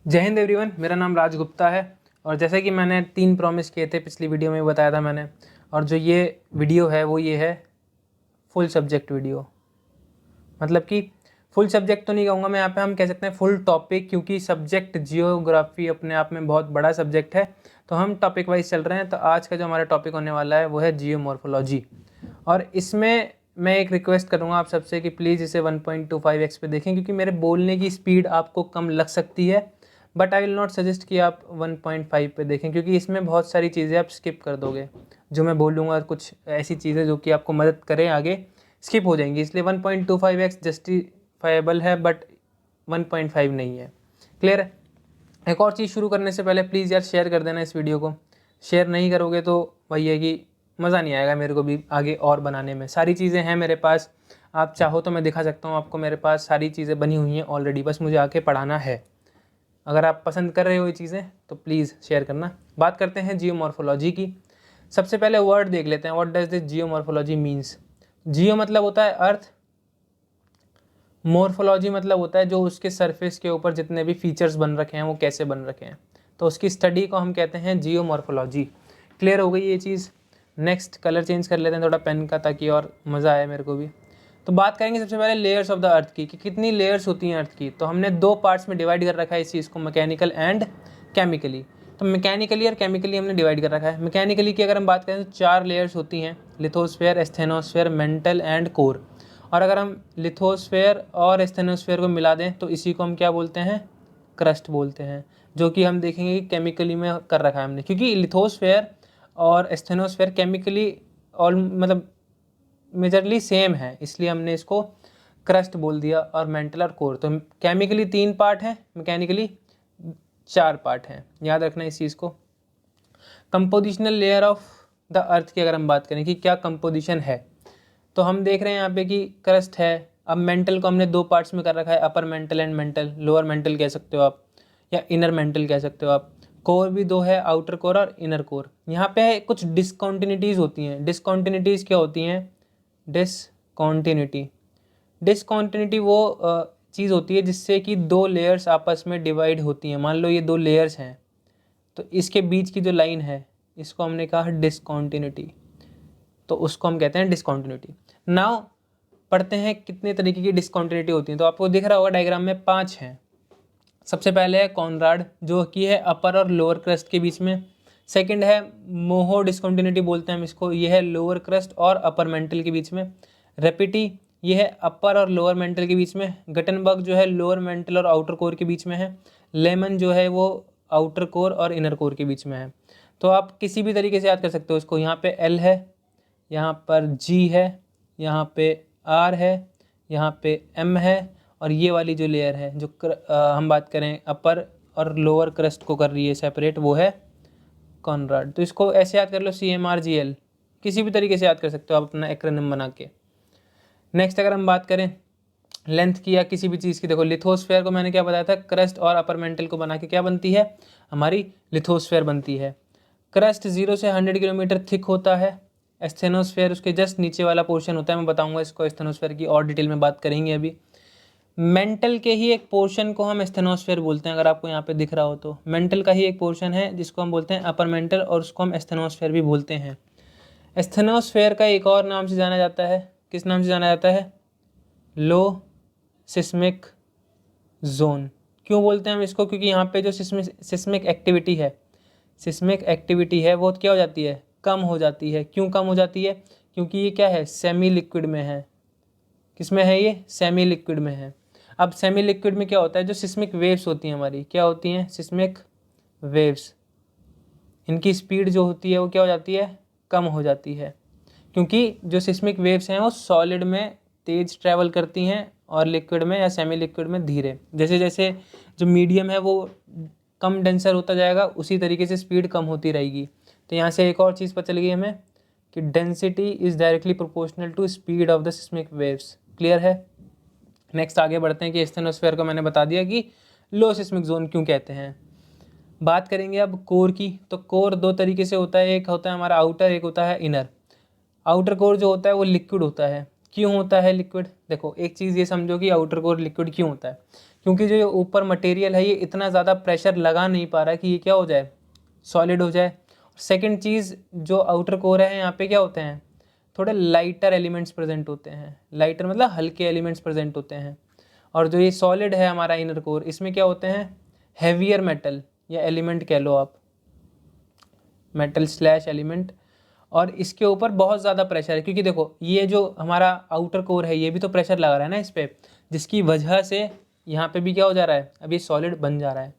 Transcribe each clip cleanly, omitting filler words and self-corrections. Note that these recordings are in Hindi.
जय हिंद एवरीवन, मेरा नाम राज गुप्ता है। और जैसे कि मैंने 3 प्रॉमिस किए थे पिछली वीडियो में बताया था मैंने, और जो ये वीडियो है वो ये है फुल सब्जेक्ट वीडियो। मतलब कि फुल सब्जेक्ट तो नहीं कहूँगा मैं, यहाँ पे हम कह सकते हैं फुल टॉपिक, क्योंकि सब्जेक्ट जियोग्राफी अपने आप में बहुत बड़ा सब्जेक्ट है। तो हम टॉपिक वाइज चल रहे हैं। तो आज का जो हमारा टॉपिक होने वाला है वो है जियोमॉर्फोलॉजी। और इसमें मैं एक रिक्वेस्ट करूँगा आप सबसे कि प्लीज़ इसे 1.25x पे देखें, क्योंकि मेरे बोलने की स्पीड आपको कम लग सकती है। But I will not suggest कि आप 1.5 पे देखें, क्योंकि इसमें बहुत सारी चीज़ें आप स्किप कर दोगे। जो मैं बोलूँगा कुछ ऐसी चीज़ें जो कि आपको मदद करें आगे, स्किप हो जाएंगी। इसलिए 1.25x जस्टिफाइबल है, बट 1.5 नहीं है। क्लियर है? एक और चीज़ शुरू करने से पहले प्लीज़ यार शेयर कर देना इस वीडियो को। शेयर नहीं करोगे तो वही है कि मज़ा नहीं आएगा मेरे को भी आगे और बनाने में। सारी चीज़ें हैं मेरे पास, आप चाहो तो मैं दिखा सकता हूँ आपको। मेरे पास सारी चीज़ें बनी हुई हैं ऑलरेडी, बस मुझे आके पढ़ाना है। अगर आप पसंद कर रहे हो ये चीज़ें तो प्लीज़ शेयर करना। बात करते हैं जियोमॉर्फोलॉजी की। सबसे पहले वर्ड देख लेते हैं, what does this geomorphology means. Geo मतलब होता है अर्थ, मॉर्फोलॉजी मतलब होता है जो उसके सरफेस के ऊपर जितने भी फीचर्स बन रखे हैं वो कैसे बन रखे हैं, तो उसकी स्टडी को हम कहते हैं जियोमॉर्फोलॉजी। क्लियर हो गई ये चीज़? नेक्स्ट कलर चेंज कर लेते हैं थोड़ा पेन का, ताकि और मज़ा आए मेरे को भी। तो बात करेंगे सबसे पहले लेयर्स ऑफ द अर्थ की, कि कितनी लेयर्स होती हैं अर्थ की। तो हमने 2 पार्ट्स में डिवाइड कर रखा है इस चीज़ को, मैकेनिकल एंड केमिकली। तो मैकेनिकली और केमिकली हमने डिवाइड कर रखा है। मैकेनिकली की अगर हम बात करें तो 4 लेयर्स होती हैं, lithosphere, asthenosphere, mental and core. और अगर हम लिथोस्फेयर और एस्थेनोस्फेयर को मिला दें तो इसी को हम क्या बोलते हैं? क्रस्ट बोलते हैं। जो कि हम देखेंगे कि केमिकली में कर रखा है हमने, क्योंकि लिथोस्फेयर और एस्थेनोस्फेयर केमिकली और मतलब मेजरली सेम है, इसलिए हमने इसको क्रस्ट बोल दिया। और मेंटल और कोर, तो केमिकली 3 पार्ट हैं, मैकेनिकली 4 पार्ट हैं। याद रखना इस चीज़ को। कंपोजिशनल लेयर ऑफ द अर्थ की अगर हम बात करें कि क्या कंपोजिशन है, तो हम देख रहे हैं यहाँ पे कि क्रस्ट है। अब मेंटल को हमने 2 पार्ट्स में कर रखा है, upper mantle and mental, lower mental कह सकते हो आप, या इनर मेंटल कह सकते हो आप। कोर भी 2 है, आउटर कोर और इनर कोर। यहाँ पे कुछ डिसकॉन्टिन्यूटीज़ होती हैं। डिसकॉन्टिन्यूटीज़ क्या होती हैं? डिसकॉन्टिन्यूटी डिसकॉन्टिन्यूटी वो चीज़ होती है जिससे कि 2 लेयर्स आपस में डिवाइड होती हैं। मान लो ये 2 लेयर्स हैं, तो इसके बीच की जो लाइन है इसको हमने कहा डिसकॉन्टिन्यूटी, तो उसको हम कहते हैं डिसकॉन्टिन्यूटी। नाउ पढ़ते हैं कितने तरीके की डिसकॉन्टिन्यूटी होती हैं। तो आपको दिख रहा होगा डायग्राम में 5 हैं। सबसे पहले है कॉनराड, जो कि है अपर और लोअर क्रस्ट के बीच में। सेकंड है मोहो डिसकॉन्टिन्यूटी बोलते हैं हम इसको, ये है लोअर क्रस्ट और अपर मेंटल के बीच में। रेपिटी, ये है अपर और लोअर मेंटल के बीच में। गटनबर्ग जो है लोअर मेंटल और आउटर कोर के बीच में है। लेमन जो है वो आउटर कोर और इनर कोर के बीच में है। तो आप किसी भी तरीके से याद कर सकते हो इसको। यहाँ पे एल है, यहाँ पर जी है, यहाँ पे आर है, यहाँ पे एम है, और ये वाली जो लेयर है जो हम बात करें अपर और लोअर क्रस्ट को कर रही है सेपरेट, वो है कॉनराड। तो इसको ऐसे याद कर लो, CMRGL, किसी भी तरीके से याद कर सकते हो आप अपना एक्रोनिम बना के। नेक्स्ट अगर हम बात करें लेंथ की या किसी भी चीज़ की, देखो लिथोस्फेयर को मैंने क्या बताया था, क्रस्ट और अपर मेंटल को बना के क्या बनती है हमारी? लिथोस्फेयर बनती है। क्रस्ट 0 से 100 किलोमीटर थिक होता है। एस्थेनोस्फेयर उसके जस्ट नीचे वाला पोर्शन होता है, मैं बताऊंगा इसको एस्थेनोस्फेयर की और डिटेल में बात करेंगे अभी। मेंटल के ही एक पोर्शन को हम एस्थेनोस्फेयर बोलते हैं, अगर आपको यहाँ पे दिख रहा हो तो मेंटल का ही एक पोर्शन है जिसको हम बोलते हैं अपर मेंटल, और उसको हम एस्थेनोस्फेयर भी बोलते हैं। एस्थेनोस्फेयर का एक और नाम से जाना जाता है, किस नाम से जाना जाता है? लो सिस्मिक जोन। क्यों बोलते हैं हम इसको? क्योंकि यहाँ पे जो सिस्मिक एक्टिविटी है वो क्या हो जाती है? कम हो जाती है। क्यों कम हो जाती है? क्योंकि ये क्या है? सेमी लिक्विड में है। किस में है ये? सेमी लिक्विड में है। अब सेमी लिक्विड में क्या होता है? जो सिस्मिक वेव्स होती हैं हमारी, क्या होती हैं? सिस्मिक वेव्स, इनकी स्पीड जो होती है वो क्या हो जाती है? कम हो जाती है। क्योंकि जो सिस्मिक वेव्स हैं वो सॉलिड में तेज ट्रैवल करती हैं और लिक्विड में या सेमी लिक्विड में धीरे। जैसे जैसे जो मीडियम है वो कम डेंसर होता जाएगा, उसी तरीके से स्पीड कम होती रहेगी। तो यहाँ से एक और चीज़ पता चल गई हमें कि density is directly proportional to speed of the seismic waves. Clear है? नेक्स्ट आगे बढ़ते हैं कि एस्थेनोस्फेयर को मैंने बता दिया कि लो सिस्मिक जोन क्यों कहते हैं। बात करेंगे अब कोर की। तो कोर 2 तरीके से होता है, एक होता है हमारा आउटर, एक होता है इनर। आउटर कोर जो होता है वो लिक्विड होता है। क्यों होता है लिक्विड? देखो एक चीज़ ये समझो कि आउटर कोर लिक्विड क्यों होता है, क्योंकि जो ये ऊपर मटेरियल है ये इतना ज़्यादा प्रेशर लगा नहीं पा रहा है कि ये क्या हो जाए, सॉलिड हो जाए। सेकंड चीज़, जो आउटर कोर है यहाँ पे क्या होते हैं, थोड़े लाइटर एलिमेंट्स प्रेजेंट होते हैं, लाइटर मतलब हल्के एलिमेंट्स प्रेजेंट होते हैं। और जो ये सॉलिड है हमारा इनर कोर, इसमें क्या होते हैं, हैवियर मेटल या एलिमेंट कह लो आप, मेटल स्लैश एलिमेंट। और इसके ऊपर बहुत ज़्यादा प्रेशर है, क्योंकि देखो ये जो हमारा आउटर कोर है ये भी तो प्रेशर लगा रहा है ना इस पर, जिसकी वजह से यहाँ पे भी क्या हो जा रहा है, अब ये सॉलिड बन जा रहा है।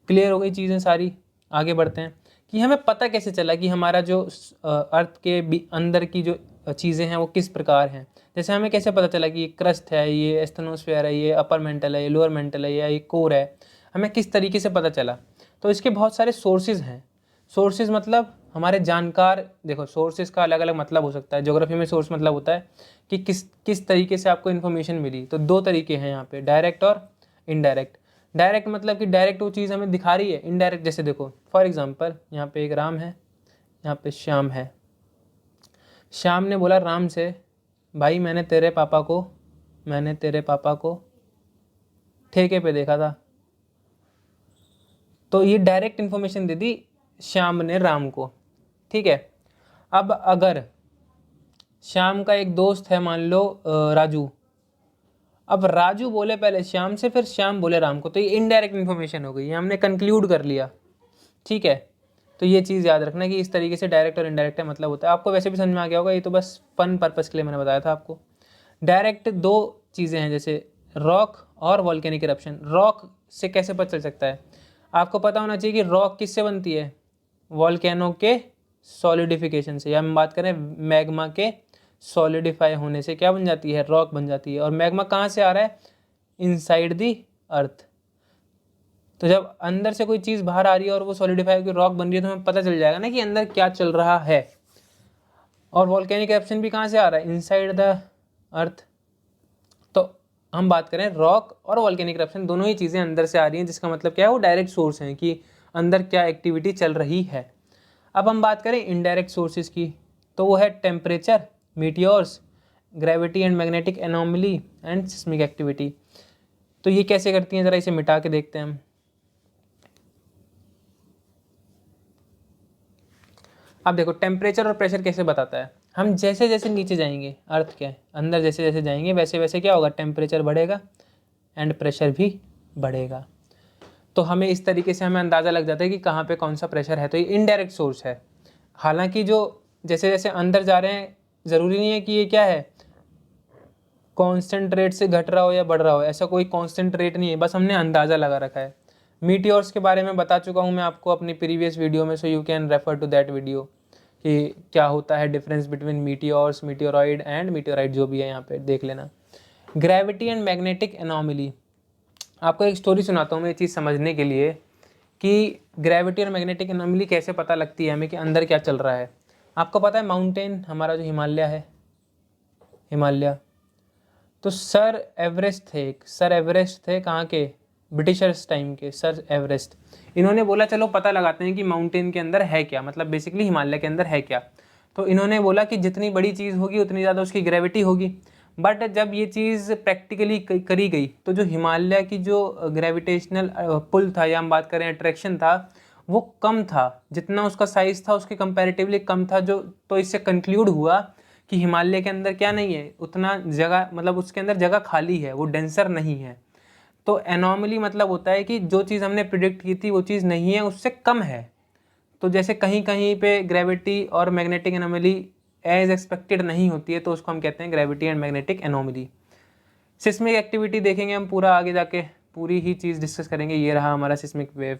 क्लियर हो गई चीज़ें सारी। आगे बढ़ते हैं कि हमें पता कैसे चला कि हमारा जो अर्थ के अंदर की जो चीज़ें हैं वो किस प्रकार हैं। जैसे हमें कैसे पता चला कि ये क्रस्ट है, ये एस्थनोस्फेयर है, ये अपर मेंटल है, ये लोअर मेंटल है, या ये कोर है, हमें किस तरीके से पता चला। तो इसके बहुत सारे सोर्सेज हैं। सोर्सेज मतलब हमारे जानकार, देखो सोर्सेज का अलग अलग मतलब हो सकता है। ज्योग्राफी में सोर्स मतलब होता है कि किस तरीके से आपको इन्फॉर्मेशन मिली। तो दो तरीके हैं यहाँ पे, डायरेक्ट और इनडायरेक्ट। डायरेक्ट मतलब कि डायरेक्ट वो चीज़ हमें दिखा रही है। इनडायरेक्ट जैसे देखो फॉर एग्जांपल यहाँ पे एक राम है, यहाँ पे श्याम है। श्याम ने बोला राम से, भाई मैंने तेरे पापा को ठेके पे देखा था। तो ये डायरेक्ट इन्फॉर्मेशन दे दी श्याम ने राम को, ठीक है। अब अगर श्याम का एक दोस्त है मान लो राजू, अब राजू बोले पहले श्याम से, फिर श्याम बोले राम को, तो ये इनडायरेक्ट इन्फॉर्मेशन हो गई, ये हमने कंक्लूड कर लिया, ठीक है। तो ये चीज़ याद रखना कि इस तरीके से डायरेक्ट और इनडायरेक्ट का मतलब होता है। आपको वैसे भी समझ में आ गया होगा, ये तो बस फन पर्पस के लिए मैंने बताया था आपको। डायरेक्ट दो चीज़ें हैं, जैसे रॉक और वॉल्केनिक इरप्शन। रॉक से कैसे पता चल सकता है, आपको पता होना चाहिए कि रॉक किससे बनती है, वॉल्केनो के सॉलिडिफिकेशन से, या हम बात करें मैग्मा के सॉलिडिफाई होने से क्या बन जाती है, रॉक बन जाती है। और मैग्मा कहाँ से आ रहा है, इनसाइड दी अर्थ। तो जब अंदर से कोई चीज़ बाहर आ रही है और वो सॉलिडिफाई की रॉक बन रही है, तो हमें पता चल जाएगा ना कि अंदर क्या चल रहा है। और वॉल्केनिक एरप्शन भी कहाँ से आ रहा है, इनसाइड द अर्थ। तो हम बात करें रॉक और वॉल्केनिक एरप्शन, दोनों ही चीज़ें अंदर से आ रही हैं, जिसका मतलब क्या है, वो डायरेक्ट सोर्स हैं कि अंदर क्या एक्टिविटी चल रही है। अब हम बात करें इनडायरेक्ट सोर्सेज की, तो वो है temperature, meteors, gravity and magnetic anomaly and seismic activity. तो ये कैसे करती हैं, ज़रा इसे मिटा के देखते हैं हम। अब देखो टेम्परेचर और प्रेशर कैसे बताता है, हम जैसे जैसे नीचे जाएंगे अर्थ के अंदर, जैसे जैसे जाएंगे वैसे वैसे क्या होगा, टेम्परेचर बढ़ेगा एंड प्रेशर भी बढ़ेगा। तो हमें इस तरीके से हमें अंदाज़ा लग जाता है कि कहाँ पे कौन सा प्रेशर है। तो ये इनडायरेक्ट सोर्स है। हालांकि जो जैसे जैसे अंदर जा रहे हैं, ज़रूरी नहीं है कि ये क्या है, कांस्टेंट रेट से घट रहा हो या बढ़ रहा हो, ऐसा कोई कांस्टेंट रेट नहीं है, बस हमने अंदाज़ा लगा रखा है। मीटियोर्स के बारे में बता चुका हूँ मैं आपको अपनी प्रीवियस वीडियो में, so you can refer to that video कि क्या होता है difference between meteors, meteoroid and meteorite, जो भी है यहाँ पे देख लेना। ग्रेविटी एंड मैग्नेटिक एनोमली, आपको एक स्टोरी सुनाता हूँ मैं ये चीज़ समझने के लिए कि ग्रेविटी और मैग्नेटिक एनोमली कैसे पता लगती है हमें कि अंदर क्या चल रहा है। आपको पता है माउंटेन हमारा जो हिमालय है, हिमालय, तो सर एवरेस्ट थे कहाँ के, ब्रिटिशर्स टाइम के सर एवरेस्ट। इन्होंने बोला चलो पता लगाते हैं कि माउंटेन के अंदर है क्या, मतलब बेसिकली हिमालय के अंदर है क्या। तो इन्होंने बोला कि जितनी बड़ी चीज़ होगी उतनी ज़्यादा उसकी ग्रेविटी होगी। बट जब ये चीज़ प्रैक्टिकली करी गई, तो जो हिमालय की जो ग्रेविटेशनल पुल था, या हम बात करें अट्रैक्शन था, वो कम था, जितना उसका साइज़ था उसके कंपैरेटिवली कम था। जो तो इससे कंक्लूड हुआ कि हिमालय के अंदर क्या नहीं है, उतना जगह, मतलब उसके अंदर जगह खाली है, वो डेंसर नहीं है। तो एनॉमली मतलब होता है कि जो चीज़ हमने प्रिडिक्ट की थी वो चीज़ नहीं है, उससे कम है। तो जैसे कहीं कहीं पे ग्रेविटी और मैग्नेटिक एनोमली एज एक्सपेक्टेड नहीं होती है, तो उसको हम कहते हैं gravity and magnetic anomaly. Seismic activity देखेंगे हम पूरा, आगे जाके पूरी ही चीज़ डिस्कस करेंगे। ये रहा हमारा सिस्मिक वेव,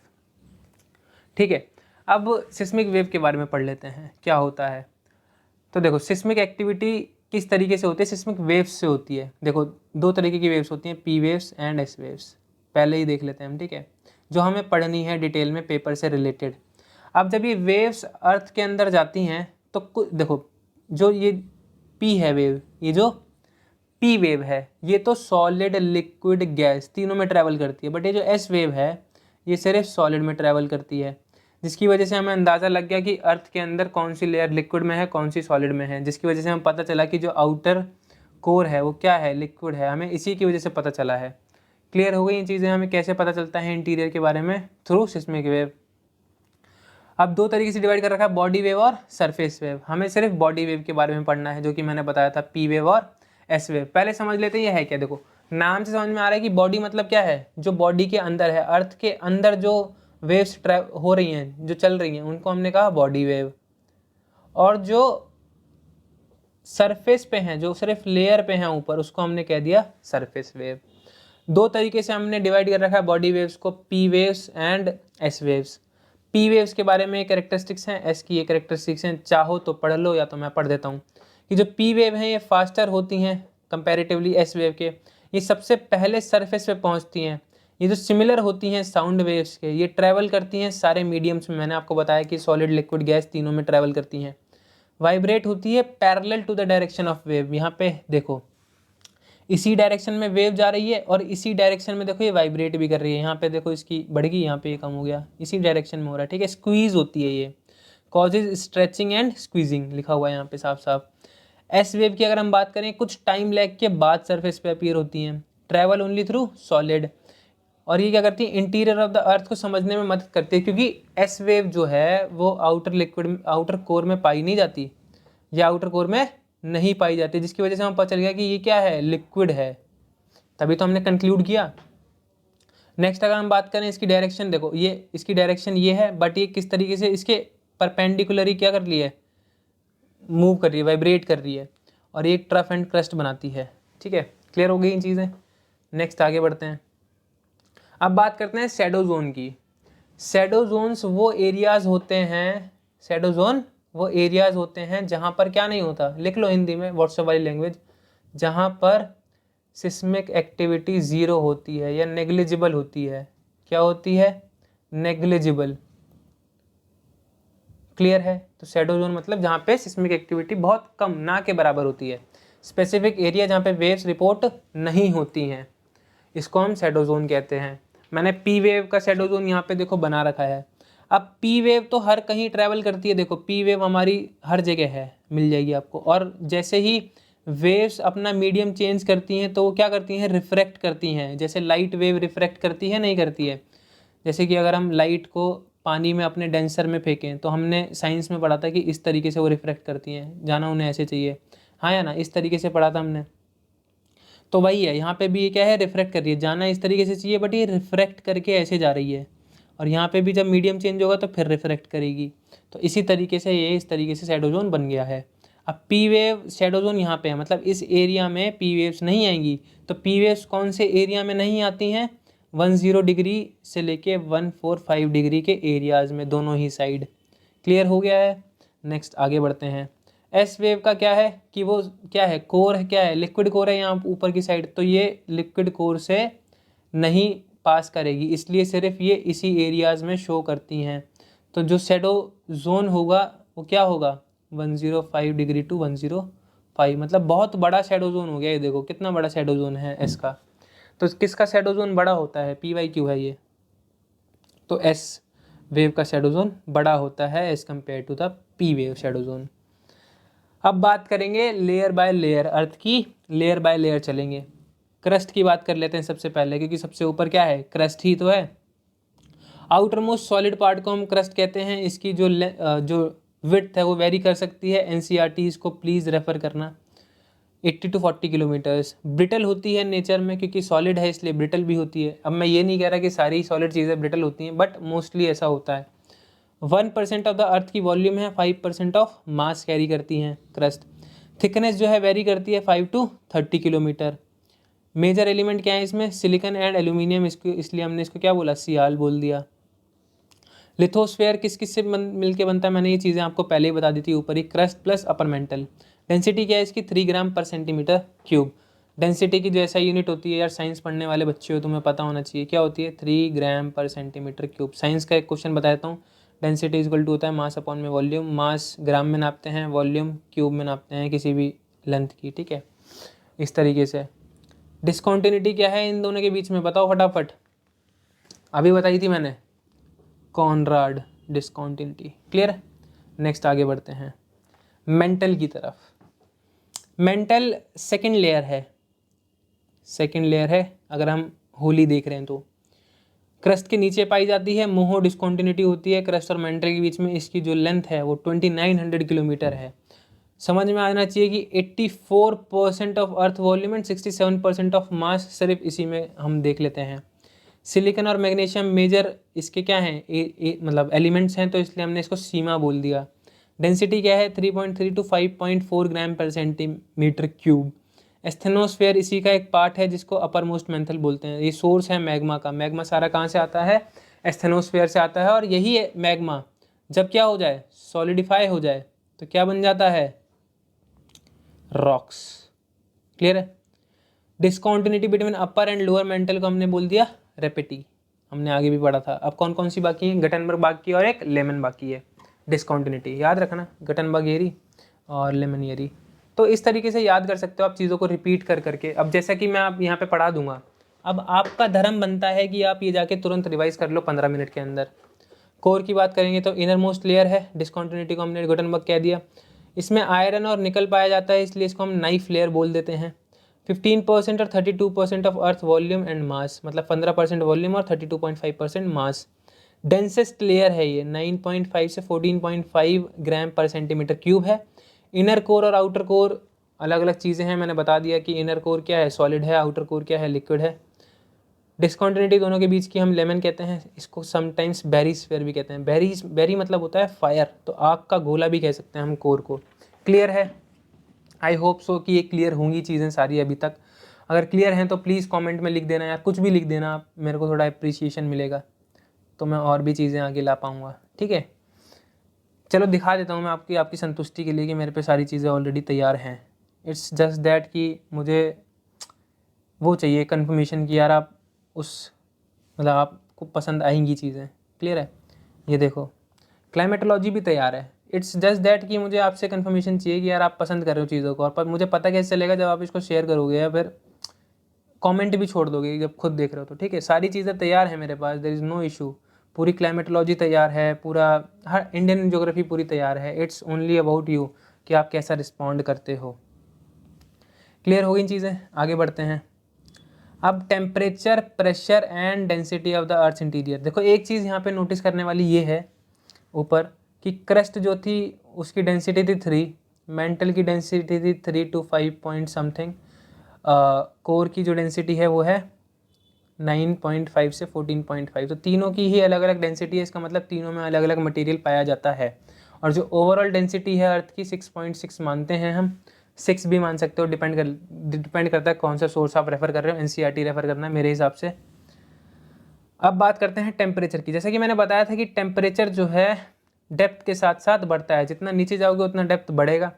ठीक है। अब सिस्मिक वेव के बारे में पढ़ लेते हैं क्या होता है। तो देखो सिस्मिक एक्टिविटी किस तरीके से होती है, सिस्मिक वेव्स से होती है। देखो दो तरीके की वेव्स होती हैं, P waves and S waves, पहले ही देख लेते हैं हम, ठीक है, जो हमें पढ़नी है डिटेल में पेपर से रिलेटेड। अब जब ये वेव्स अर्थ के अंदर जाती हैं, तो देखो जो ये पी है वेव, ये जो पी वेव है, ये तो सॉलिड, लिक्विड, गैस तीनों में ट्रैवल करती है। बट ये जो एस वेव है, ये सिर्फ सॉलिड में ट्रैवल करती है, जिसकी वजह से हमें अंदाज़ा लग गया कि अर्थ के अंदर कौन सी लेयर लिक्विड में है, कौन सी सॉलिड में है। जिसकी वजह से हमें पता चला कि जो आउटर कोर है वो क्या है, लिक्विड है। हमें इसी की वजह से पता चला है क्लियर हो गई ये चीज़ें, हमें कैसे पता चलता है इंटीरियर के बारे में, थ्रू सिस्मिक वेव। अब दो तरीके से डिवाइड कर रखा है, बॉडी वेव और सरफेस वेव। हमें सिर्फ बॉडी वेव के बारे में पढ़ना है, जो कि मैंने बताया था, पी वेव और एस वेव। पहले समझ लेते हैं ये है क्या। देखो नाम से समझ में आ रहा है कि बॉडी मतलब क्या है, जो बॉडी के अंदर है, अर्थ के अंदर जो वेव्स हो रही हैं, जो चल रही हैं, उनको हमने कहा बॉडी वेव। और जो सरफेस पे हैं, जो सिर्फ लेयर पे हैं ऊपर, उसको हमने कह दिया सरफेस वेव। दो तरीके से हमने डिवाइड कर रखा है बॉडी वेव्स को, P waves and S waves. P waves के बारे में कैरेक्टरिस्टिक्स हैं, एस की ये कैरेक्टरिस्टिक्स हैं, चाहो तो पढ़ लो या तो मैं पढ़ देता हूँ। कि जो पी वेव हैं ये फास्टर होती हैं कंपैरेटिवली एस वेव के, ये सबसे पहले सरफेस पे पहुँचती हैं। ये जो सिमिलर होती हैं साउंड वेव्स के, ये ट्रैवल करती हैं सारे मीडियम्स में। मैंने आपको बताया कि सॉलिड, लिक्विड, गैस तीनों में ट्रैवल करती हैं। वाइब्रेट होती है parallel to the direction of wave. यहाँ पे देखो इसी डायरेक्शन में वेव जा रही है और इसी डायरेक्शन में देखो ये वाइब्रेट भी कर रही है। यहाँ पे देखो इसकी बढ़ गई, यहाँ पे ये कम हो गया, इसी डायरेक्शन में हो रहा है, ठीक है। स्क्वीज होती है ये, कॉजेज स्ट्रेचिंग एंड स्क्वीजिंग, लिखा हुआ है यहाँ पे साफ साफ। एस वेव की अगर हम बात करें, कुछ टाइम लैग के बाद सरफेस पे अपीयर होती हैं, ट्रैवल ओनली थ्रू सॉलिड। और ये क्या करती है, इंटीरियर ऑफ द अर्थ को समझने में मदद करती है, क्योंकि एस वेव जो है वो आउटर लिक्विड, आउटर कोर में पाई नहीं जाती, या आउटर कोर में नहीं पाई जाती, जिसकी वजह से हमें पता चल गया कि ये क्या है, लिक्विड है। तभी तो हमने कंक्लूड किया। नेक्स्ट अगर हम बात करें इसकी डायरेक्शन, देखो ये इसकी डायरेक्शन ये है, बट ये किस तरीके से इसके परपेंडिकुलर ही क्या कर रही है, मूव कर रही है, वाइब्रेट कर रही है, और ये ट्रफ एंड क्रस्ट बनाती है, ठीक है। क्लियर हो गई इन चीज़ें। नेक्स्ट आगे बढ़ते हैं। अब बात करते हैं शैडो जोन की। शैडो जोन्स वो एरियाज होते हैं, शैडो जोन वो एरियाज होते हैं जहाँ पर क्या नहीं होता, लिख लो हिंदी में व्हाट्सएप वाली लैंग्वेज, जहाँ पर सिस्मिक एक्टिविटी ज़ीरो होती है या नेग्लिजिबल होती है। क्या होती है, नेग्लिजिबल। क्लियर है। तो शैडो जोन मतलब जहाँ पे सिस्मिक एक्टिविटी बहुत कम, ना के बराबर होती है। स्पेसिफिक एरिया जहाँ पे वेव्स रिपोर्ट नहीं होती हैं, इसको हम शैडो जोन कहते हैं। मैंने पी वेव का शैडो जोन यहाँ पे देखो बना रखा है। अब पी वेव तो हर कहीं ट्रैवल करती है, देखो पी वेव हमारी हर जगह है, मिल जाएगी आपको। और जैसे ही वेव्स अपना मीडियम चेंज करती हैं तो वो क्या करती हैं, रिफ्रैक्ट करती हैं। जैसे लाइट वेव रिफ्रैक्ट करती है, नहीं करती है। जैसे कि अगर हम लाइट को पानी में अपने डेंसर में फेंकें तो हमने साइंस में पढ़ा था कि इस तरीके से वो रिफ्रैक्ट करती हैं, जाना उन्हें ऐसे चाहिए, हाँ या ना, इस तरीके से पढ़ा था हमने। तो वही है, यहाँ पे भी ये क्या है, रिफ्रैक्ट कर रही है, जाना इस तरीके से चाहिए बट ये रिफ्रैक्ट करके ऐसे जा रही है। और यहाँ पे भी जब मीडियम चेंज होगा तो फिर रिफ्रैक्ट करेगी। तो इसी तरीके से ये इस तरीके से शैडो जोन बन गया है। अब पी वेव शैडो जोन यहाँ पे है, मतलब इस एरिया में पी वेव्स नहीं आएंगी। तो पी वेव्स कौन से एरिया में नहीं आती हैं, 10 डिग्री से लेके 145 डिग्री के एरियाज़ में, दोनों ही साइड। क्लियर हो गया है। नेक्स्ट आगे बढ़ते हैं। एस वेव का क्या है कि वो क्या है, कोर है, क्या है, लिक्विड कोर है यहाँ ऊपर की साइड, तो ये लिक्विड कोर से नहीं पास करेगी, इसलिए सिर्फ ये इसी एरियाज़ में शो करती हैं। तो जो शैडो जोन होगा वो क्या होगा, 105 डिग्री टू 105, मतलब बहुत बड़ा शैडो जोन हो गया। ये देखो कितना बड़ा शैडो जोन है एस का। तो किसका शैडो जोन बड़ा होता है, पी वाई क्यू है ये, तो एस वेव का शैडो जोन बड़ा होता है as compare to the P wave shadow zone. अब बात करेंगे लेयर बाय लेयर, अर्थ की लेयर बाय लेयर चलेंगे। क्रस्ट की बात कर लेते हैं सबसे पहले, क्योंकि सबसे ऊपर क्या है, क्रस्ट ही तो है। आउटर मोस्ट सॉलिड पार्ट को हम क्रस्ट कहते हैं। इसकी जो विड्थ है वो वेरी कर सकती है, एनसीईआरटी इसको प्लीज़ रेफर करना। 80 टू 40 किलोमीटर्स। ब्रिटल होती है नेचर में, क्योंकि सॉलिड है इसलिए ब्रिटल भी होती है। अब मैं ये नहीं कह रहा कि सारी सॉलिड चीज़ें ब्रिटल होती हैं, बट मोस्टली ऐसा होता है। 1% ऑफ द अर्थ की वॉल्यूम है, 5% ऑफ मास कैरी करती हैं क्रस्ट। थिकनेस जो है वेरी करती है 5 टू 30 किलोमीटर। मेजर एलिमेंट क्या है इसमें, सिलिकॉन एंड एल्यूमिनियम, इसको इसलिए हमने इसको क्या बोला, सियाल बोल दिया। लिथोस्फेयर किस किस से मिलके बनता है, मैंने ये चीज़ें आपको पहले ही बता दी थी ऊपर ही, crust plus upper mantle. Density क्या है इसकी, 3 ग्राम पर सेंटीमीटर क्यूब। डेंसिटी की जो ऐसा यूनिट होती है, यार साइंस पढ़ने वाले बच्चे हो तुम्हें पता होना चाहिए, क्या होती है, 3 ग्राम पर सेंटीमीटर क्यूब। साइंस का एक क्वेश्चन बता देता हूँ। डेंसिटी इक्वल टू होता है मास अपॉन में वॉल्यूम। मास ग्राम में नापते हैं, वॉल्यूम क्यूब में नापते हैं किसी भी लेंथ की, ठीक है, इस तरीके से। डिस्कॉन्टिन्यूटी क्या है इन दोनों के बीच में, बताओ फटाफट, अभी बताई थी मैंने, कॉनराड डिस्कॉन्टिन्यूटी। क्लियर। नेक्स्ट आगे बढ़ते हैं मेंटल की तरफ। मेंटल सेकंड लेयर है, सेकंड लेयर है। अगर हम होली देख रहे हैं तो। क्रस्ट के नीचे पाई जाती है, मोहो डिस्कॉन्टिन्यूटी होती है क्रस्ट और मेंटल के बीच में। इसकी जो लेंथ है वो 2900 किलोमीटर है। समझ में आना चाहिए कि 84% of earth volume and 67% of mass सिर्फ इसी में हम देख लेते हैं। सिलिकॉन और मैग्नीशियम मेजर इसके क्या हैं, मतलब एलिमेंट्स हैं, तो इसलिए हमने इसको सीमा बोल दिया। डेंसिटी क्या है 3.3 to 5.4 ग्राम पर सेंटीमीटर क्यूब। एस्थेनोस्फेयर इसी का एक पार्ट है जिसको अपर मोस्ट मैंथल बोलते हैं। ये सोर्स है मैग्मा का। मैग्मा सारा कहाँ से आता है, एस्थेनोस्फेयर से आता है। और यही मैग्मा जब क्या हो जाए, सॉलिडिफाई हो जाए, तो क्या बन जाता है, रॉक्स। क्लियर है। Discontinuity between upper and lower mental को हमने बोल दिया रेपिटी, हमने आगे भी पढ़ा था। अब कौन कौन सी बाकी है, गटनबर्ग बाकी है और एक लेमन बाकी है। डिस्कॉन्टिन्यूटी याद रखना, गटनबर्ग एरी और लेमन एरी। तो इस तरीके से याद कर सकते हो आप चीज़ों को रिपीट कर करके। अब जैसा कि मैं आप यहाँ पे पढ़ा दूंगा, अब आपका धर्म बनता है कि आप ये जाके तुरंत रिवाइज कर लो 15 मिनट के अंदर। कोर की बात करेंगे तो इनर मोस्ट लेयर है, डिस्कॉन्टिन्यूटी को हमने गटनबर्ग कह दिया। इसमें आयरन और निकल पाया जाता है, इसलिए इसको हम नाइफ लेयर बोल देते हैं। 15% और 32% of earth volume and mass, मतलब 15% वॉल्यूम और 32.5% मास। डेंसेस्ट लेयर है ये, 9.5 से 14.5 ग्राम पर सेंटीमीटर क्यूब है। इनर कोर और आउटर कोर अलग अलग चीज़ें हैं, मैंने बता दिया कि इनर कोर क्या है, सॉलिड है, आउटर कोर क्या है, लिक्विड है। डिस्कॉन्टिन्यूटी दोनों के बीच की हम लेमन कहते हैं, इसको समटाइम्स बेरी स्फीयर भी कहते हैं। बेरी मतलब होता है फायर, तो आग का गोला भी कह सकते हैं हम कोर को। क्लियर है, आई होप सो कि ये क्लियर होंगी चीज़ें सारी अभी तक। अगर क्लियर हैं तो प्लीज़ कमेंट में लिख देना यार, कुछ भी लिख देना आप, मेरे को थोड़ा अप्रिसिएशन मिलेगा, तो मैं और भी चीज़ें आगे ला पाऊँगा। ठीक है, चलो दिखा देता हूँ मैं आपकी संतुष्टि के लिए कि मेरे पे सारी चीज़ें ऑलरेडी तैयार हैं। इट्स जस्ट दैट कि मुझे वो चाहिए कन्फर्मेशन कि यार आप उस, मतलब आपको पसंद आएंगी चीज़ें। क्लियर है, ये देखो क्लाइमेटोलॉजी भी तैयार है। इट्स जस्ट दैट कि मुझे आपसे कन्फर्मेशन चाहिए कि यार आप पसंद कर रहे हो चीज़ों को, और पर मुझे पता कैसे चलेगा जब आप इसको शेयर करोगे या फिर कमेंट भी छोड़ दोगे जब खुद देख रहे हो तो। ठीक है, सारी चीज़ें तैयार है मेरे पास, देयर इज़ नो इशू। पूरी क्लाइमेटोलॉजी तैयार है, पूरा हर इंडियन ज्योग्राफी पूरी तैयार है। इट्स ओनली अबाउट यू कि आप कैसा रिस्पॉन्ड करते हो। क्लियर हो गई चीज़ें, आगे बढ़ते हैं। अब temperature, pressure and density of the earth interior. देखो एक चीज़ यहाँ पे नोटिस करने वाली ये है ऊपर कि क्रस्ट जो थी उसकी डेंसिटी थी 3, मेंटल की डेंसिटी थी 3 to 5 पॉइंट समथिंग, कोर की जो डेंसिटी है वो है 9.5 से 14.5। तो तीनों की ही अलग अलग डेंसिटी है, इसका मतलब तीनों में अलग अलग मटेरियल पाया जाता है। और जो ओवरऑल डेंसिटी है अर्थ की 6.6 मानते हैं हम, 6 भी मान सकते हो, डिपेंड करता है कौन सा सोर्स आप रेफ़र कर रहे हो। एनसीईआरटी रेफ़र करना है मेरे हिसाब से। अब बात करते हैं टेम्परेचर की। जैसे कि मैंने बताया था कि टेम्परेचर जो है डेप्थ के साथ साथ बढ़ता है, जितना नीचे जाओगे उतना डेप्थ बढ़ेगा।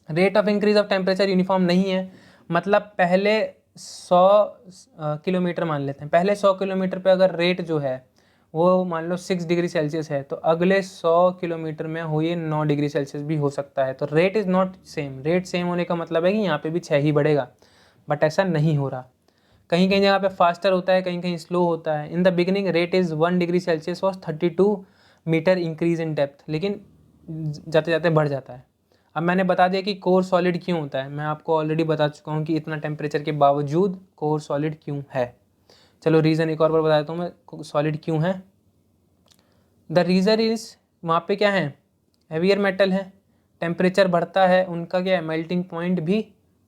Rate of increase of temperature uniform नहीं है, मतलब पहले 100 किलोमीटर मान लेते हैं, पहले 100 किलोमीटर पे अगर रेट जो है वो मान लो 6 डिग्री सेल्सियस है, तो अगले 100 किलोमीटर में हो ये 9 डिग्री सेल्सियस भी हो सकता है। तो rate is not same. Rate same होने का मतलब है कि यहाँ पे भी 6 ही बढ़ेगा, बट ऐसा नहीं हो रहा। कहीं कहीं जगह पे फास्टर होता है, कहीं कहीं स्लो होता है। In the beginning rate is 1 degree Celsius was 32 metre increase in depth, लेकिन जाते जाते बढ़ जाता है। अब मैंने बता दिया कि कोर सॉलिड क्यों होता है, मैं आपको ऑलरेडी बता चुका हूँ कि इतना टेम्परेचर के बावजूद कोर सॉलिड क्यों है। चलो रीज़न एक और बार बता देता हूँ मैं, सॉलिड क्यों है। द रीज़न इज़, वहाँ पे क्या है, हेवियर मेटल है, टेम्परेचर बढ़ता है उनका क्या है, मेल्टिंग पॉइंट भी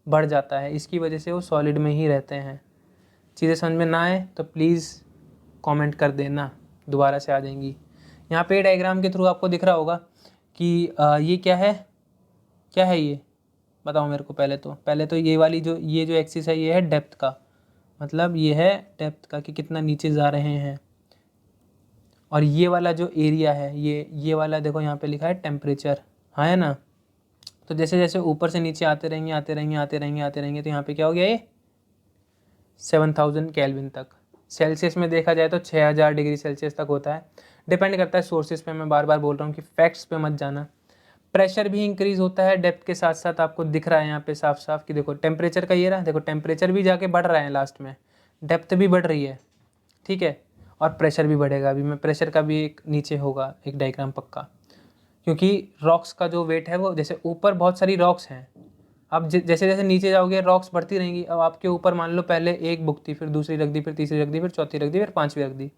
बढ़ जाता है, इसकी वजह से वो सॉलिड में ही रहते हैं। चीज़ें समझ में ना आए तो प्लीज़ कमेंट कर देना, दोबारा से आ जाएंगी। यहाँ पे डायग्राम के थ्रू आपको दिख रहा होगा कि ये क्या है ये बताओ मेरे को। पहले तो ये जो एक्सिस है ये है डेप्थ का, मतलब ये है डेप्थ का कि कितना नीचे जा रहे हैं। और ये वाला जो एरिया है ये वाला देखो यहाँ पे लिखा है टेम्परेचर, हाँ है ना। तो जैसे जैसे ऊपर से नीचे आते रहेंगे तो यहाँ पे क्या हो गया, ये 7000 केल्विन तक। सेल्सियस में देखा जाए तो 6000 डिग्री सेल्सियस तक होता है। डिपेंड करता है सोर्सेज पे, मैं बार बार बोल रहा हूँ कि फैक्ट्स पे मत जाना। प्रेशर भी इंक्रीज होता है डेप्थ के साथ साथ, आपको दिख रहा है यहाँ पे साफ साफ कि देखो टेम्परेचर का ये रहा, देखो टेम्परेचर भी जाके बढ़ रहा है लास्ट में, डेप्थ भी बढ़ रही है, ठीक है, और प्रेशर भी बढ़ेगा। अभी मैं प्रेशर का भी एक नीचे होगा एक डायग्राम पक्का, क्योंकि रॉक्स का जो वेट है वो, जैसे ऊपर बहुत सारी रॉक्स हैं अब जैसे जैसे नीचे जाओगे रॉक्स बढ़ती रहेंगी। अब आपके ऊपर मान लो पहले एक बुक थी, फिर दूसरी रख दी, फिर तीसरी रख दी, फिर चौथी रख दी, फिर पांचवी रख दी,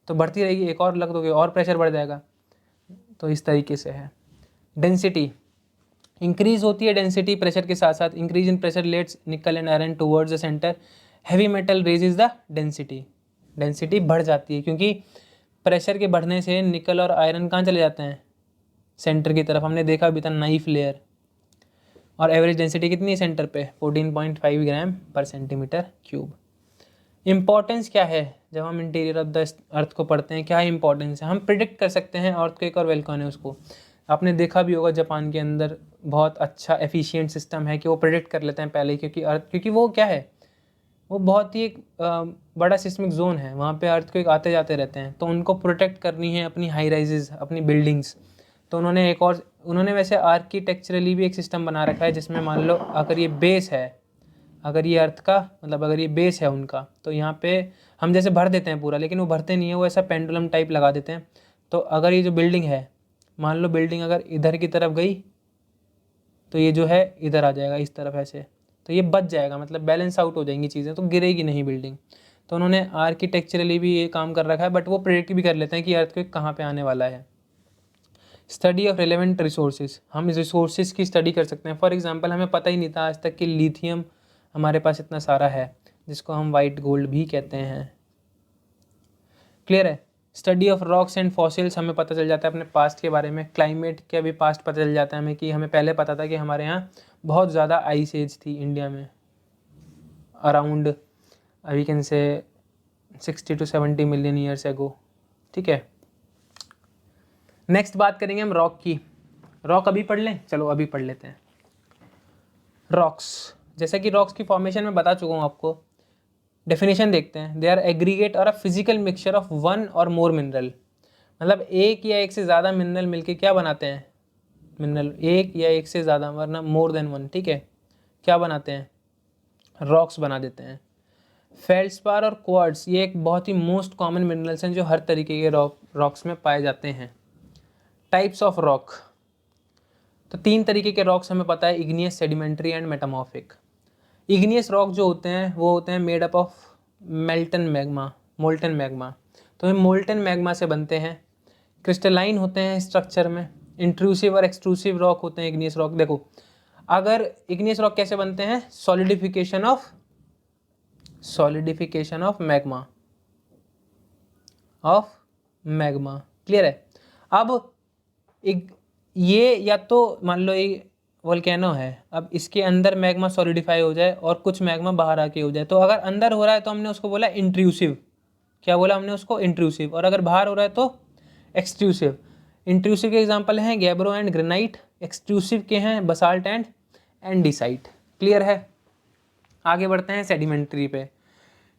तो बढ़ती रहेगी, एक और रख दोगे और प्रेशर बढ़ जाएगा। तो इस तरीके से है। डेंसिटी इंक्रीज होती है, डेंसिटी प्रेशर के साथ साथ। इंक्रीज इन प्रेशर लेट्स निकल and iron towards the centre, heavy metal raises the density. Density बढ़ जाती है क्योंकि प्रेशर के बढ़ने से निकल और आयरन कहाँ चले जाते हैं, सेंटर की तरफ। हमने देखा अभी था नाइफ लेयर। और एवरेज डेंसिटी कितनी है सेंटर पे, 14.5 ग्राम पर सेंटीमीटर क्यूब। इंपॉर्टेंस क्या है जब हम इंटीरियर ऑफ द अर्थ को पढ़ते हैं, क्या इंपॉर्टेंस है? हम प्रिडिक्ट कर सकते हैं अर्थक्वेक और वोल्केनो है उसको। आपने देखा भी होगा जापान के अंदर बहुत अच्छा एफिशिएंट सिस्टम है कि वो प्रिडिक्ट कर लेते हैं पहले ही, क्योंकि वो क्या है, वो बहुत ही एक बड़ा सिस्मिक जोन है, वहाँ पे अर्थक्वेक आते जाते रहते हैं, तो उनको प्रोटेक्ट करनी है अपनी हाई राइजेस, अपनी बिल्डिंग्स। तो उन्होंने वैसे आर्किटेक्चरली भी एक सिस्टम बना रखा है जिसमें मान लो अगर ये बेस है, अगर ये अर्थ का मतलब अगर ये बेस है उनका, तो यहाँ पे हम जैसे भर देते हैं पूरा, लेकिन वो भरते नहीं है, वो ऐसा पेंडुलम टाइप लगा देते हैं। तो अगर ये जो बिल्डिंग है, मान लो बिल्डिंग अगर इधर की तरफ गई तो ये जो है इधर आ जाएगा इस तरफ ऐसे, तो ये बच जाएगा, मतलब बैलेंस आउट हो जाएंगी चीज़ें, तो गिरेगी नहीं बिल्डिंग। तो उन्होंने आर्किटेक्चरली भी ये काम कर रखा है, बट वो प्रेडिक्ट भी कर लेते हैं कि अर्थक्वेक कहाँ पे आने वाला है। स्टडी ऑफ रेलेवेंट रिसोर्सेज, हम इस रिसोर्सेज की स्टडी कर सकते हैं। फॉर एग्जांपल हमें पता ही नहीं था आज तक कि लिथियम हमारे पास इतना सारा है, जिसको हम वाइट गोल्ड भी कहते हैं। क्लियर है? Study of rocks and fossils, हमें पता चल जाता है अपने पास्ट के बारे में। क्लाइमेट का भी पास्ट पता चल जाता है हमें, कि हमें पहले पता था कि हमारे यहाँ बहुत ज़्यादा आइस एज थी इंडिया में, around we can say 60 to 70 million years ago. ठीक है, नेक्स्ट बात करेंगे हम रॉक की। रॉक अभी पढ़ लें, चलो अभी पढ़ लेते हैं रॉक्स। जैसे कि रॉक्स की फॉर्मेशन में बता चुका हूँ आपको, डेफिनेशन देखते हैं। दे आर एग्रीगेट और a physical mixture of one और मोर मिनरल, मतलब एक या एक से ज़्यादा मिनरल मिलके क्या बनाते हैं, मिनरल एक या एक से ज़्यादा वरना मोर देन वन, ठीक है, क्या बनाते हैं, रॉक्स बना देते हैं। फेल्डस्पार और क्वार्ट्ज ये एक बहुत ही मोस्ट कॉमन मिनरल्स हैं जो हर तरीके के रॉक्स में पाए जाते हैं। टाइप्स ऑफ रॉक, तो 3 तरीके के रॉक्स हमें पता है, igneous, sedimentary and metamorphic. Igneous rock जो होते हैं वो होते हैं made up of molten magma, तो ये मोल्टन मैग्मा से बनते हैं। क्रिस्टलाइन होते हैं स्ट्रक्चर में। इंट्रूसिव और एक्सट्रूसिव रॉक होते हैं इग्नियस रॉक। देखो अगर इग्नियस रॉक कैसे बनते हैं, सॉलिडिफिकेशन ऑफ मैग्मा, क्लियर है? अब ये या तो मान लो ये वोल्केनो है, अब इसके अंदर मैग्मा सॉलिडिफाई हो जाए और कुछ मैग्मा बाहर आके हो जाए, तो अगर अंदर हो रहा है तो हमने उसको बोला इंट्रूसिव। क्या बोला हमने उसको, इंट्रूसिव। और अगर बाहर हो रहा है तो एक्सट्रूसिव। इंट्रूसिव के एग्जांपल हैं गैब्रो एंड ग्रेनाइट, एक्सट्रूसिव के हैं बसाल्ट एंड एंडीसाइट। क्लियर है? आगे बढ़ते हैं सेडिमेंट्री पे।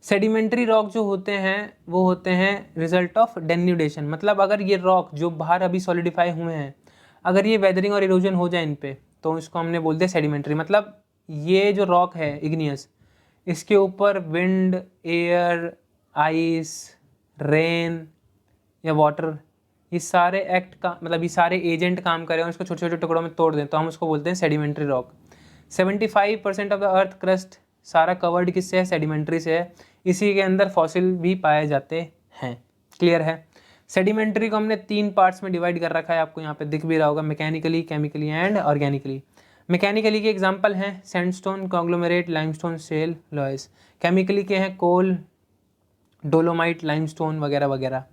सेडिमेंट्री रॉक जो होते हैं वो होते हैं रिजल्ट ऑफ डेन्यूडेशन, मतलब अगर ये रॉक जो बाहर अभी सॉलिडिफाई हुए हैं, अगर ये वेदरिंग और इरोजन हो जाए इन पे, तो इसको हमने बोलते हैं सेडिमेंट्री। मतलब ये जो रॉक है इग्नियस, इसके ऊपर विंड, एयर, आइस, रेन या वाटर, ये सारे मतलब ये सारे एजेंट काम करें और इसको छोटे छोटे टुकड़ों में तोड़ दें, तो हम उसको बोलते हैं sedimentary rock. 75% of the earth crust सारा कवर्ड किससे है, सेडिमेंट्री से है। इसी के अंदर फॉसिल भी पाए जाते हैं। क्लियर है? सेडिमेंट्री को हमने 3 पार्ट्स में डिवाइड कर रखा है, आपको यहाँ पे दिख भी रहा होगा, mechanically, chemically and organically. Mechanically के एग्जांपल हैं sandstone, conglomerate, limestone, shale, loess. Chemically के हैं कोल, डोलोमाइट, लाइमस्टोन वगैरह वगैरह।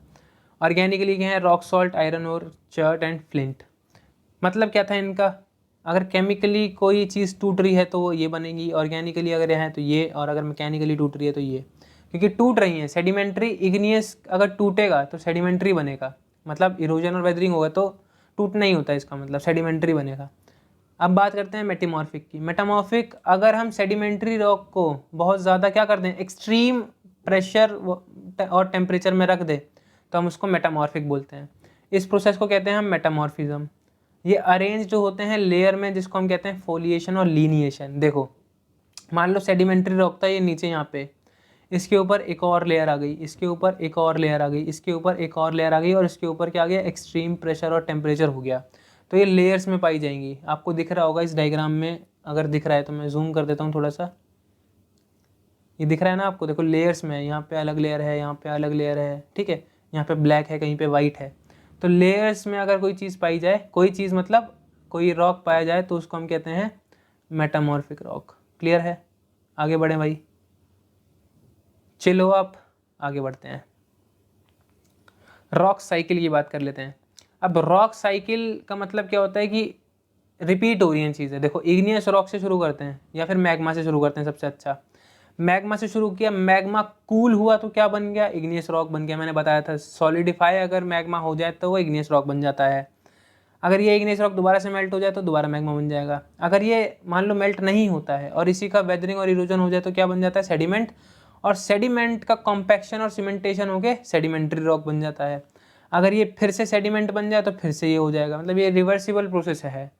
ऑर्गेनिकली के हैं rock salt, iron ore, chert and flint. मतलब क्या था इनका, अगर केमिकली कोई चीज़ टूट रही है तो वो ये बनेगी, ऑर्गेनिकली अगर यहाँ है तो ये, और अगर मैकेनिकली टूट रही है तो ये, क्योंकि टूट रही है। सेडिमेंट्री इग्नियस अगर टूटेगा तो सेडिमेंट्री बनेगा, मतलब इरोजन और वेदरिंग होगा तो टूट नहीं होता, इसका मतलब सेडिमेंट्री बनेगा। अब बात करते हैं मेटामॉर्फिक की। मेटामॉर्फिक, अगर हम सेडिमेंट्री रॉक को बहुत ज़्यादा क्या कर दें, एक्सट्रीम प्रेशर और टेम्परेचर में रख दे, तो हम उसको मेटामॉर्फिक बोलते हैं। इस प्रोसेस को कहते हैं हम मेटामॉर्फिज्म। ये अरेंज जो होते हैं लेयर में, जिसको हम कहते हैं फोलिएशन और लीनिएशन। देखो मान लो सेडिमेंट्री रॉक था ये नीचे यहाँ पे, इसके ऊपर एक और लेयर आ गई, इसके ऊपर एक और लेयर आ गई, इसके ऊपर एक और लेयर आ गई, और इसके ऊपर क्या आ गया, एक्सट्रीम प्रेशर और टेम्परेचर हो गया। तो ये लेयर्स में पाई जाएंगी। आपको दिख रहा होगा इस डायग्राम में अगर दिख रहा है तो मैं जूम कर देता हूँ थोड़ा सा। ये दिख रहा है ना आपको, देखो लेयर्स में, यहाँ पे अलग लेयर है, यहाँ पे अलग लेयर है, ठीक है, यहाँ पे ब्लैक है, कहीं पे वाइट है। तो लेयर्स में अगर कोई चीज़ पाई जाए, कोई चीज़ मतलब कोई रॉक पाया जाए, तो उसको हम कहते हैं मेटामॉर्फिक रॉक। क्लियर है? आगे बढ़ें भाई, चलो आप आगे बढ़ते हैं। रॉक साइकिल की बात कर लेते हैं। अब रॉक साइकिल का मतलब क्या होता है कि रिपीट हो रही हैं चीज़ें। देखो इग्नियस रॉक से शुरू करते हैं या फिर मैग्मा से शुरू करते हैं, सबसे अच्छा मैग्मा से शुरू किया, मैग्मा कूल हुआ तो क्या बन गया, इग्नियस रॉक बन गया। मैंने बताया था सॉलिडिफाई अगर मैग्मा हो जाए तो वो इग्नियस रॉक बन जाता है। अगर ये इग्नियस रॉक दोबारा से मेल्ट हो जाए तो दोबारा मैग्मा बन जाएगा। अगर ये मान लो मेल्ट नहीं होता है और इसी का वेदरिंग और इरोजन हो जाए तो क्या बन जाता है, सेडिमेंट, और सेडिमेंट का कॉम्पैक्शन और सीमेंटेशन होके सेडिमेंट्री रॉक बन जाता है। अगर ये फिर से सेडिमेंट बन जाए तो फिर से ये हो जाएगा, मतलब ये रिवर्सिबल प्रोसेस है।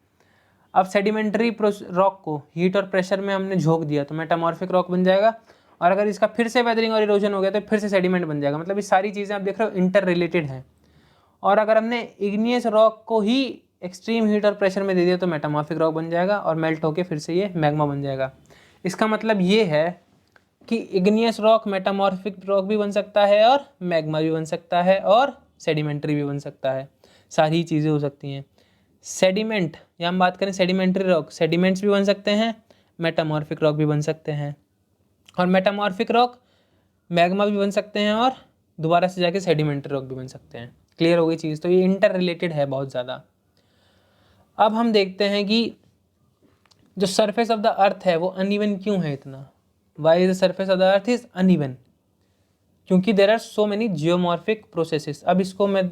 अब सेडिमेंट्री रॉक को हीट और प्रेशर में हमने झोंक दिया तो मेटामॉर्फिक रॉक बन जाएगा, और अगर इसका फिर से वेदरिंग और इरोजन हो गया तो फिर से सेडिमेंट बन जाएगा। मतलब ये सारी चीज़ें आप देख रहे हो इंटर रिलेटेड हैं। और अगर हमने इग्नियस रॉक को ही एक्सट्रीम हीट और प्रेशर में दे दिया तो मेटामॉर्फिक रॉक बन जाएगा और मेल्ट होकर फिर से ये मैग्मा बन जाएगा। इसका मतलब ये है कि इग्नियस रॉक मेटामॉर्फिक रॉक भी बन सकता है और मैग्मा भी बन सकता है और सेडिमेंट्री भी बन सकता है, सारी चीज़ें हो सकती हैं। सेडिमेंट, या हम बात करें सेडिमेंट्री रॉक, सेडिमेंट्स भी बन सकते हैं, मेटामॉर्फिक रॉक भी बन सकते हैं, और मेटामॉर्फिक रॉक मैग्मा भी बन सकते हैं और दोबारा से जाके सेडिमेंट्री रॉक भी बन सकते हैं। क्लियर हो गई चीज़? तो ये इंटर रिलेटेड है बहुत ज़्यादा। अब हम देखते हैं कि जो सरफेस ऑफ द अर्थ है वो अनइवन क्यों है इतना। Why is the surface of the earth is uneven? क्योंकि there are so many geomorphic processes. अब इसको मैं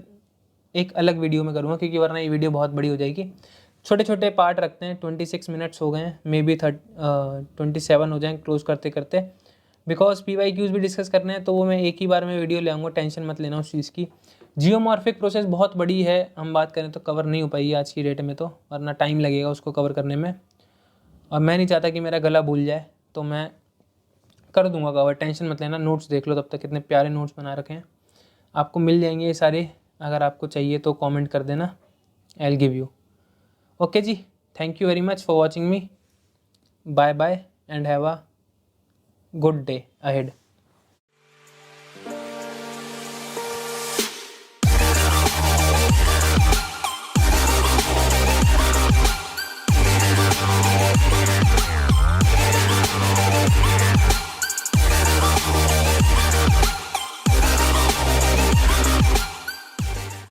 एक अलग वीडियो में करूँगा क्योंकि वरना ये वीडियो बहुत बड़ी हो जाएगी। छोटे छोटे पार्ट रखते हैं। 26 मिनट्स हो गए हैं, मे बी 27 हो जाएँ क्लोज करते करते, बिकॉज PYQs भी डिस्कस करने हैं, तो वो मैं एक ही बार में वीडियो ले आऊँगा, टेंशन मत लेना उस चीज़ की। जियोमॉर्फिक प्रोसेस बहुत बड़ी है, हम बात करें तो कवर नहीं हो पाएगी आज की डेट में, तो वरना टाइम लगेगा उसको कवर करने में, और मैं नहीं चाहता कि मेरा गला भूल जाए, तो मैं कर दूंगा कवर, टेंशन मत लेना। नोट्स देख लो तब तक, कितने प्यारे नोट्स बना रखे हैं, आपको मिल जाएंगे ये सारे। अगर आपको चाहिए तो कमेंट कर देना, I will give you. Okay जी, thank you very much for watching me, bye bye and have a good day ahead.